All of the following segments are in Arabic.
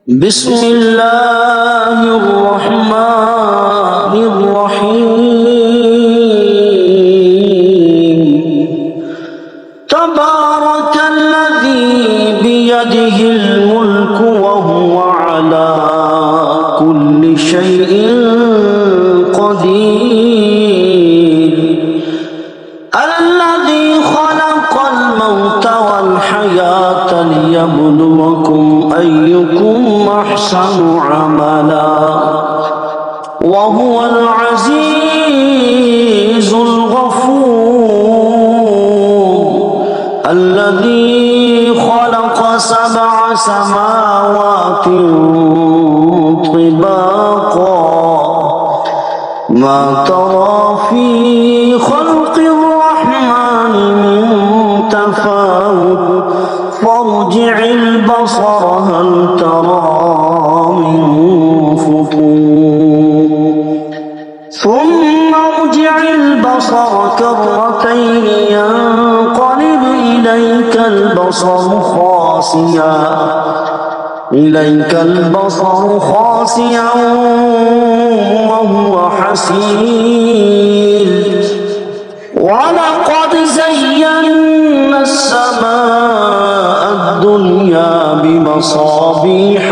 بسم الله الرحمن الرحيم تبارك الذي بيده الملك وهو على كل شيء قدير الذي خلق الموت والحياة ليبلوكم أيكم أحسن عملا وهو العزيز الغفور الذي خلق 7 سماوات طباقا ما ترى في خلق الرحمن من تفاوت فارجع البصر هل ترى من فطور ثم ارجع البصر كرتين ينقلب إليك البصر خاسئا وهو حسير ولقد زينا السماء الدنيا بمصابيح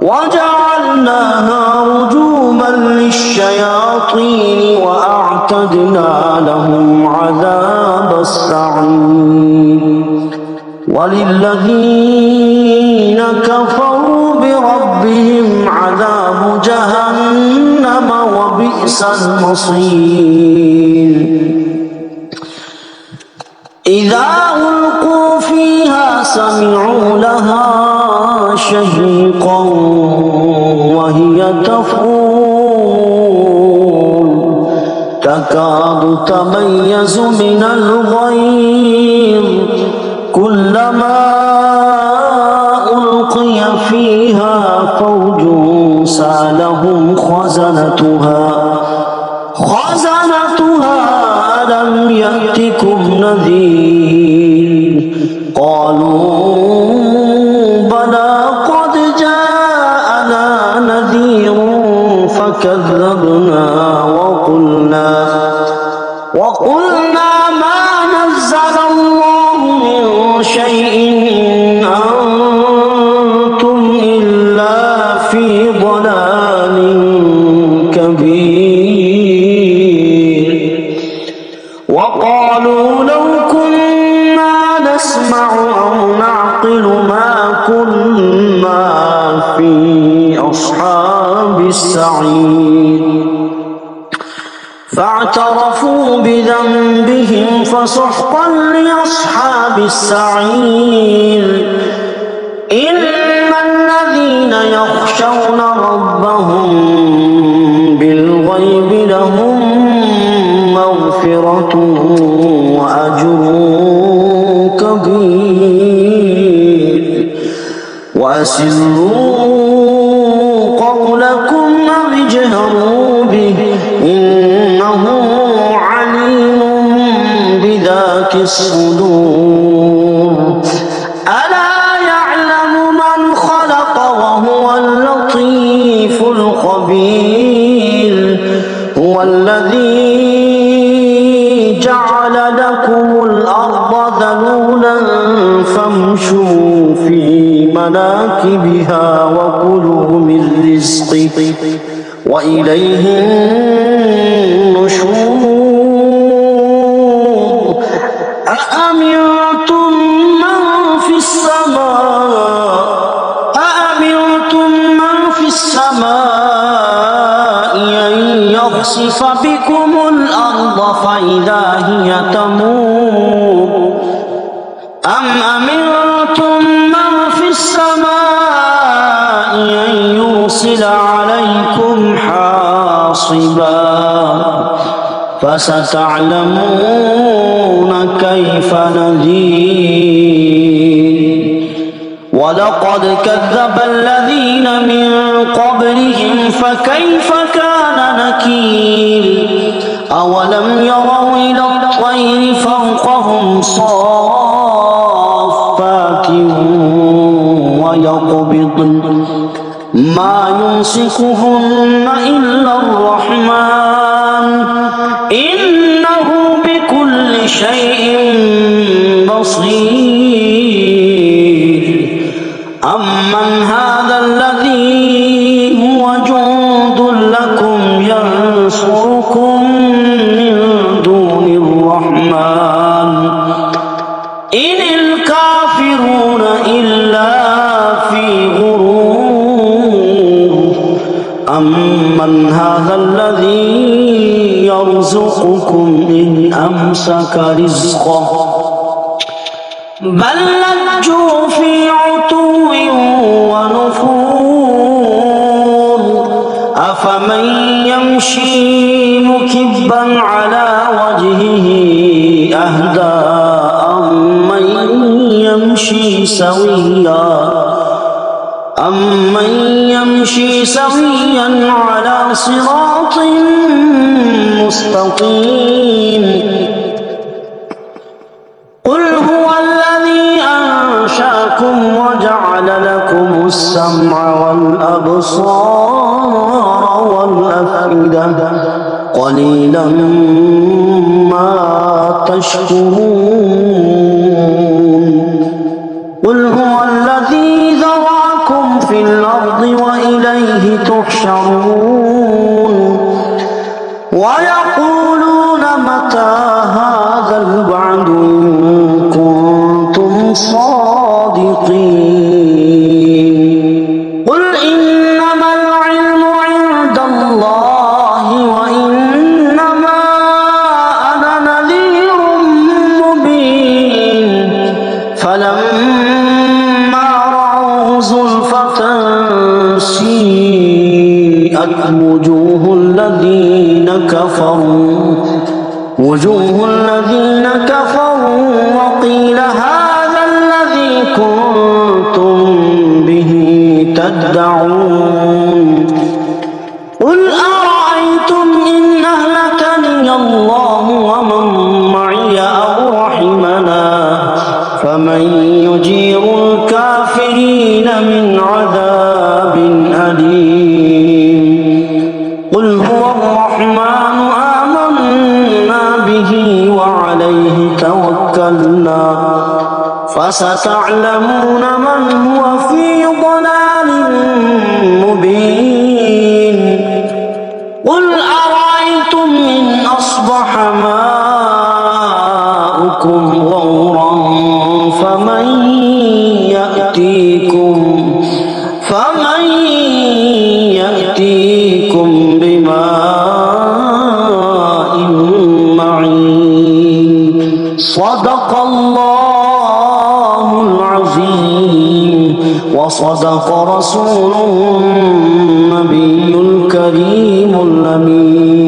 وجعلناها رجوما للشياطين وأعتدنا لهم عذاب السعير وللذين كفروا بربهم عذاب جهنم وبئس المصير إذا ألقوا فيها سمعوا لها شهيقا وهي تفور تكاد تميز من الغيظ كلما ألقي فيها فوج سألهم خزنتها ألم يأتكم نذير قالوا بلى قد جاءنا نذير فكذبنا وقلنا ما نزل الله من شيء إن أنتم إلا في ضلال كبير وقالوا لو كنا نسمع أو نعقل ما كنا في أصحاب السعير فاعترفوا بذنبهم فسحقا لأصحاب السعير إن الذين يخشون ربهم بالغيب لهم مغفرة وأجر كبير وأسروا قولكم أو اجهروا به إنه عليم بذات الصدور ألا يعلم من خلق وهو اللطيف الخبير هو الذي جعل لكم الأرض ذلولا فامشوا في مناكبها وكلوا من رزقه وإليه النشور أأمنتم من في السماء أن يخسف بكم الأرض فإذا هي تمور أم أمنتم من في السماء أن يرسل عليكم حاصبا فستعلمون كيف نذير ولقد كذب الذين من قبلهم فكيف كان نكير أولم يروا إلى الطير فوقهم صافات صافات ويقبضن ما يمسكهن إلا الرحمن إنه بكل شيء بصير أمن هذا الذي هو جند لكم ينصركم من دون الرحمن إن الكافرون إلا في غرور أمن هذا الذي يرزقكم إن أمسك رزقه بل لجوا في عتو ونفور أفمن يمشي مكبا على وجهه أهدى أمن يمشي سويا على صراط مستقيم قل هو الذي أنشأكم وجعل لكم السمع والأبصار والأفئدة قليلا ما تشكرون قل هو الذي ذرأكم في الأرض وإليه تحشرون ويقولون متى هذا الوعد إن كنتم صادقين قل إنما العلم عند الله وإنما أنا نذير مبين فلما رأوه زلفة سيئت وجوه الذين كفروا وقيل هذا الذي كنتم به تدعون قل أرأيتم إن أهلكني الله ومن معي أو رحمنا فمن يجير الكافرين من عذاب أليم قل هو الرحمن آمنا به وعليه توكلنا فستعلمون من هو في ضلال مبين قل أرأيتم إن أصبح ماؤكم غورا فمن يأتيكم بماء معين صدق الله العظيم وصدق رسوله النبي الكريم الأمين